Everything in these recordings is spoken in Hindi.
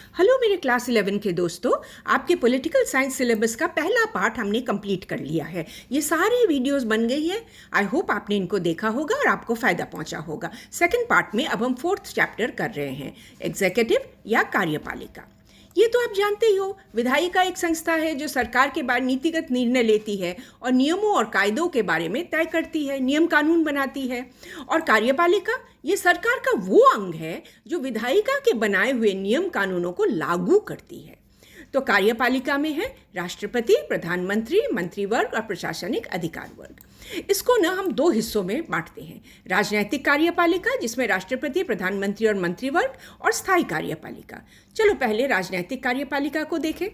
हेलो मेरे क्लास 11 के दोस्तों, आपके पॉलिटिकल साइंस सिलेबस का पहला पार्ट हमने कंप्लीट कर लिया है। ये सारे वीडियोस बन गई हैं। आई होप आपने इनको देखा होगा और आपको फ़ायदा पहुंचा होगा। सेकंड पार्ट में अब हम फोर्थ चैप्टर कर रहे हैं, एग्जीक्यूटिव या कार्यपालिका। ये तो आप जानते ही हो, विधायिका एक संस्था है जो सरकार के बारे नीतिगत निर्णय लेती है और नियमों और कायदों के बारे में तय करती है, नियम कानून बनाती है। और कार्यपालिका ये सरकार का वो अंग है जो विधायिका के बनाए हुए नियम कानूनों को लागू करती है। तो कार्यपालिका में है राष्ट्रपति, प्रधानमंत्री, मंत्रिवर्ग और प्रशासनिक अधिकार वर्ग। इसको ना हम दो हिस्सों में बांटते हैं, राजनैतिक कार्यपालिका जिसमें राष्ट्रपति, प्रधानमंत्री और मंत्रिवर्ग, और स्थायी कार्यपालिका। चलो पहले राजनैतिक कार्यपालिका को देखें।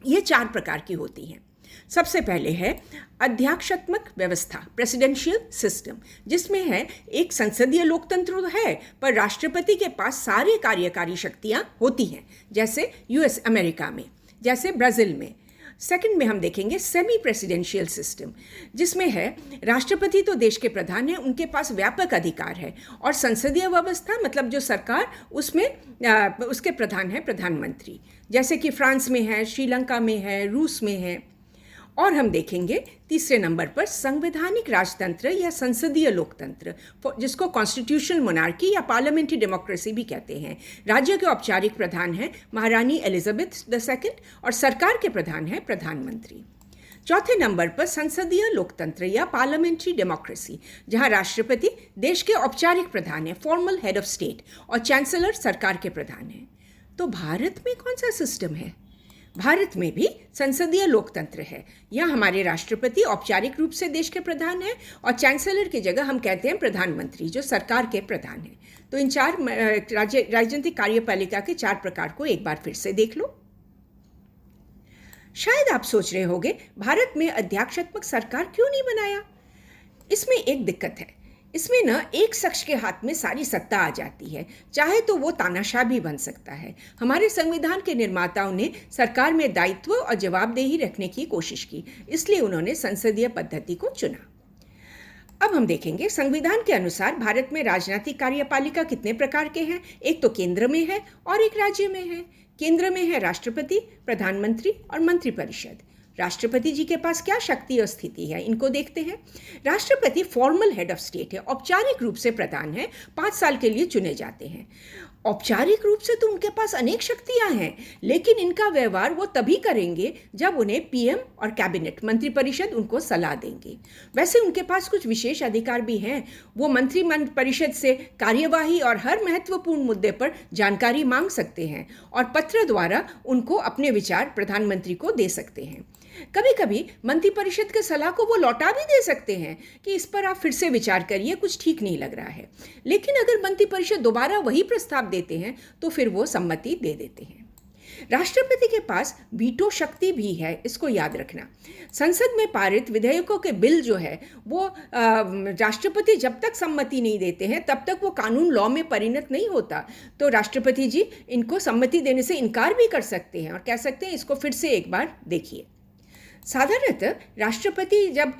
ये 4 प्रकार की होती हैं। सबसे पहले है अध्यक्षात्मक व्यवस्था, प्रेसिडेंशियल सिस्टम, जिसमें है एक संसदीय लोकतंत्र है पर राष्ट्रपति के पास सारी कार्यकारी शक्तियां होती हैं, जैसे यूएस अमेरिका में, जैसे ब्राज़ील में। सेकंड में हम देखेंगे सेमी प्रेसिडेंशियल सिस्टम, जिसमें है राष्ट्रपति तो देश के प्रधान हैं, उनके पास व्यापक अधिकार है, और संसदीय व्यवस्था मतलब जो सरकार उसमें उसके प्रधान है प्रधानमंत्री, जैसे कि फ्रांस में है, श्रीलंका में है, रूस में है। और हम देखेंगे तीसरे नंबर पर संवैधानिक राजतंत्र या संसदीय लोकतंत्र, जिसको कॉन्स्टिट्यूशनल मोनार्की या पार्लियामेंट्री डेमोक्रेसी भी कहते हैं। राज्य के औपचारिक प्रधान हैं महारानी एलिजाबेथ II और सरकार के प्रधान हैं प्रधानमंत्री। चौथे नंबर पर संसदीय लोकतंत्र या पार्लियामेंट्री डेमोक्रेसी, जहां राष्ट्रपति देश के औपचारिक प्रधान हैं, फॉर्मल हेड ऑफ स्टेट, और चांसलर सरकार के प्रधान हैं। तो भारत में कौन सा सिस्टम है? भारत में भी संसदीय लोकतंत्र है। यहाँ हमारे राष्ट्रपति औपचारिक रूप से देश के प्रधान हैं और चांसलर की जगह हम कहते हैं प्रधानमंत्री, जो सरकार के प्रधान हैं। तो इन 4 राजनीतिक कार्यपालिका के 4 प्रकार को एक बार फिर से देख लो। शायद आप सोच रहे होंगे, भारत में अध्यक्षात्मक सरकार क्यों नहीं बनाया? इसमें एक दिक्कत है, इसमें ना एक शख्स के हाथ में सारी सत्ता आ जाती है, चाहे तो वो तानाशाह भी बन सकता है। हमारे संविधान के निर्माताओं ने सरकार में दायित्व और जवाबदेही रखने की कोशिश की, इसलिए उन्होंने संसदीय पद्धति को चुना। अब हम देखेंगे संविधान के अनुसार भारत में राजनीतिक कार्यपालिका कितने प्रकार के हैं। एक तो केंद्र में है और एक राज्य में है। केंद्र में है राष्ट्रपति, प्रधानमंत्री और मंत्रिपरिषद। राष्ट्रपति जी के पास क्या शक्ति और स्थिति है, इनको देखते हैं। राष्ट्रपति फॉर्मल हेड ऑफ स्टेट है, औपचारिक रूप से प्रधान है, 5 साल के लिए चुने जाते हैं। औपचारिक रूप से तो उनके पास अनेक शक्तियां हैं, लेकिन इनका व्यवहार वो तभी करेंगे जब उन्हें पीएम और कैबिनेट, मंत्रिपरिषद उनको सलाह देंगे। वैसे उनके पास कुछ विशेष अधिकार भी हैं। वो मंत्रिपरिषद से कार्यवाही और हर महत्वपूर्ण मुद्दे पर जानकारी मांग सकते हैं और पत्र द्वारा उनको अपने विचार प्रधानमंत्री को दे सकते हैं। कभी कभी मंत्रिपरिषद के सलाह को वो लौटा भी दे सकते हैं कि इस पर आप फिर से विचार करिए, कुछ ठीक नहीं लग रहा है। लेकिन अगर मंत्रिपरिषद दोबारा वही प्रस्ताव देते हैं तो फिर वो सम्मति दे देते हैं। राष्ट्रपति के पास वीटो शक्ति भी है, इसको याद रखना। संसद में पारित विधेयकों के बिल जो है वो राष्ट्रपति जब तक सम्मति नहीं देते हैं तब तक वो कानून लॉ में परिणत नहीं होता। तो राष्ट्रपति जी इनको सम्मति देने से इनकार भी कर सकते हैं और कह सकते हैं इसको फिर से एक बार देखिए। साधारणतः राष्ट्रपति जब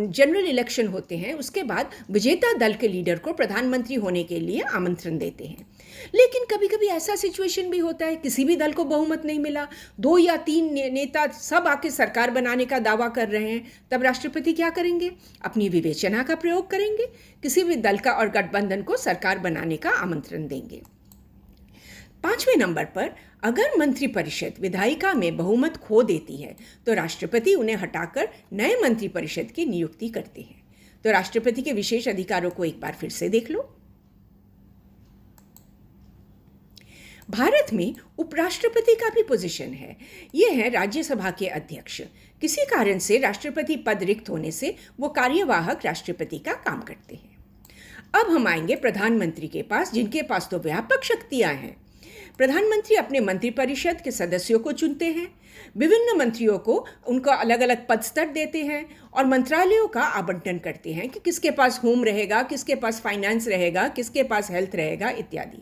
जनरल इलेक्शन होते हैं उसके बाद विजेता दल के लीडर को प्रधानमंत्री होने के लिए आमंत्रण देते हैं। लेकिन कभी कभी ऐसा सिचुएशन भी होता है, किसी भी दल को बहुमत नहीं मिला, 2 या 3 नेता सब आके सरकार बनाने का दावा कर रहे हैं, तब राष्ट्रपति क्या करेंगे? अपनी विवेचना का प्रयोग करेंगे, किसी भी दल का और गठबंधन को सरकार बनाने का आमंत्रण देंगे। 5वें नंबर पर अगर मंत्रिपरिषद विधायिका में बहुमत खो देती है तो राष्ट्रपति उन्हें हटाकर नए मंत्रिपरिषद की नियुक्ति करते हैं। तो राष्ट्रपति के विशेष अधिकारों को एक बार फिर से देख लो। भारत में उपराष्ट्रपति का भी पोजीशन है। ये है राज्यसभा के अध्यक्ष। किसी कारण से राष्ट्रपति पद रिक्त होने से वो कार्यवाहक राष्ट्रपति का काम करते हैं। अब हम आएंगे प्रधानमंत्री के पास, जिनके पास तो व्यापक शक्तियां हैं। प्रधानमंत्री अपने मंत्रिपरिषद के सदस्यों को चुनते हैं, विभिन्न मंत्रियों को उनको अलग अलग पद स्तर देते हैं और मंत्रालयों का आवंटन करते हैं कि किसके पास होम रहेगा, किसके पास फाइनेंस रहेगा, किसके पास हेल्थ रहेगा इत्यादि।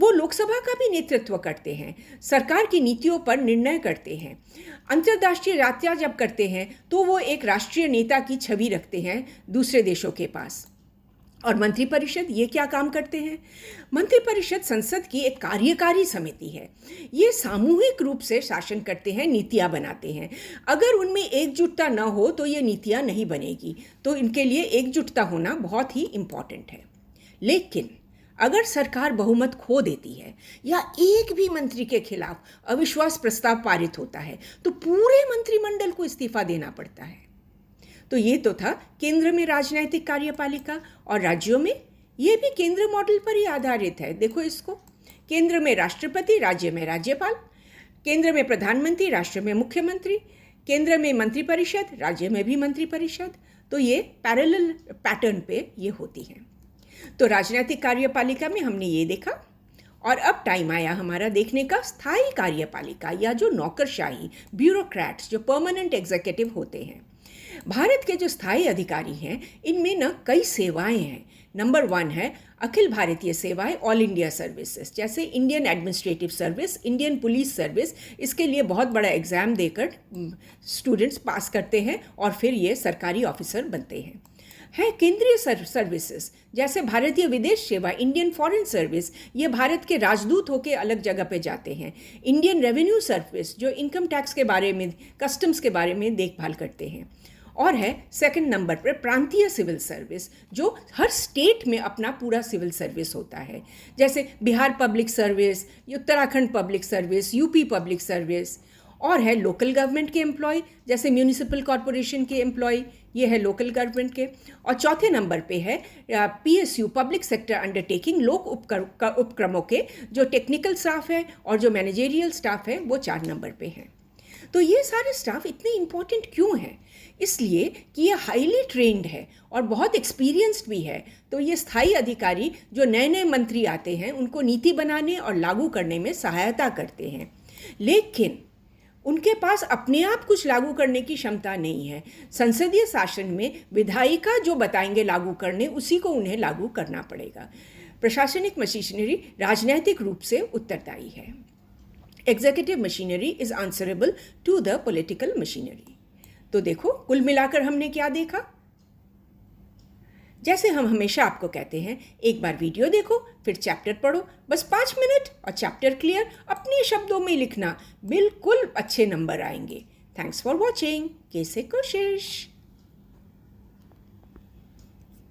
वो लोकसभा का भी नेतृत्व करते हैं, सरकार की नीतियों पर निर्णय करते हैं। अंतर्राष्ट्रीय यात्रा जब करते हैं तो वो एक राष्ट्रीय नेता की छवि रखते हैं दूसरे देशों के पास। और मंत्रिपरिषद ये क्या काम करते हैं? मंत्रिपरिषद संसद की एक कार्यकारी समिति है। ये सामूहिक रूप से शासन करते हैं, नीतियाँ बनाते हैं। अगर उनमें एकजुटता न हो तो ये नीतियाँ नहीं बनेगी। तो इनके लिए एकजुटता होना बहुत ही इम्पॉर्टेंट है। लेकिन अगर सरकार बहुमत खो देती है या एक भी मंत्री के खिलाफ अविश्वास प्रस्ताव पारित होता है तो पूरे मंत्रिमंडल को इस्तीफा देना पड़ता है। तो ये तो था केंद्र में राजनीतिक कार्यपालिका, और राज्यों में ये भी केंद्र मॉडल पर ही आधारित है। देखो इसको, केंद्र में राष्ट्रपति, राज्य में राज्यपाल, केंद्र में प्रधानमंत्री, राष्ट्र में मुख्यमंत्री, केंद्र में मंत्रिपरिषद, राज्य में भी मंत्रिपरिषद। तो ये पैरेलल पैटर्न पे ये होती हैं। तो राजनीतिक कार्यपालिका में हमने ये देखा, और अब टाइम आया हमारा देखने का स्थायी कार्यपालिका, या जो नौकरशाही ब्यूरोक्रेट्स, जो परमानेंट एग्जीक्यूटिव होते हैं। भारत के जो स्थायी अधिकारी हैं इनमें न कई सेवाएं हैं। नंबर 1 है अखिल भारतीय सेवाएं, ऑल इंडिया सर्विसेज, जैसे Indian administrative service, Indian police service. इसके लिए बहुत बड़ा एग्ज़ाम देकर स्टूडेंट्स पास करते हैं और फिर ये सरकारी ऑफिसर बनते हैं। है केंद्रीय सर्विसेज, जैसे भारतीय विदेश सेवा, इंडियन फॉरेन सर्विस, ये भारत के राजदूत होकर अलग जगह पे जाते हैं। इंडियन रेवेन्यू सर्विस, जो इनकम टैक्स के बारे में, कस्टम्स के बारे में देखभाल करते हैं। और है सेकंड नंबर पर प्रांतीय सिविल सर्विस, जो हर स्टेट में अपना पूरा सिविल सर्विस होता है, जैसे Bihar public service, Uttarakhand public service, UP public service. और है लोकल गवर्नमेंट के एम्प्लॉय, जैसे म्यूनिसिपल कॉरपोरेशन के एम्प्लॉय, ये है लोकल गवर्नमेंट के। और चौथे नंबर पे है PSU, पब्लिक सेक्टर अंडरटेकिंग, लोक उपक्रमों के जो टेक्निकल स्टाफ है और जो मैनेजेरियल स्टाफ है वो 4 नंबर पे हैं। तो ये सारे स्टाफ इतने इम्पॉर्टेंट क्यों हैं? इसलिए कि ये हाईली ट्रेंड है और बहुत एक्सपीरियंस्ड भी है। तो ये स्थायी अधिकारी जो नए नए मंत्री आते हैं उनको नीति बनाने और लागू करने में सहायता करते हैं, लेकिन उनके पास अपने आप कुछ लागू करने की क्षमता नहीं है। संसदीय शासन में विधायिका जो बताएंगे लागू करने, उसी को उन्हें लागू करना पड़ेगा। प्रशासनिक मशीनरी राजनीतिक रूप से उत्तरदायी है। Executive machinery is answerable to the political machinery. तो देखो कुल मिलाकर हमने क्या देखा। जैसे हम हमेशा आपको कहते हैं, एक बार वीडियो देखो फिर चैप्टर पढ़ो, बस 5 मिनट और चैप्टर क्लियर। अपने शब्दों में लिखना, बिल्कुल अच्छे नंबर आएंगे। Thanks for watching. कैसे कोशिश।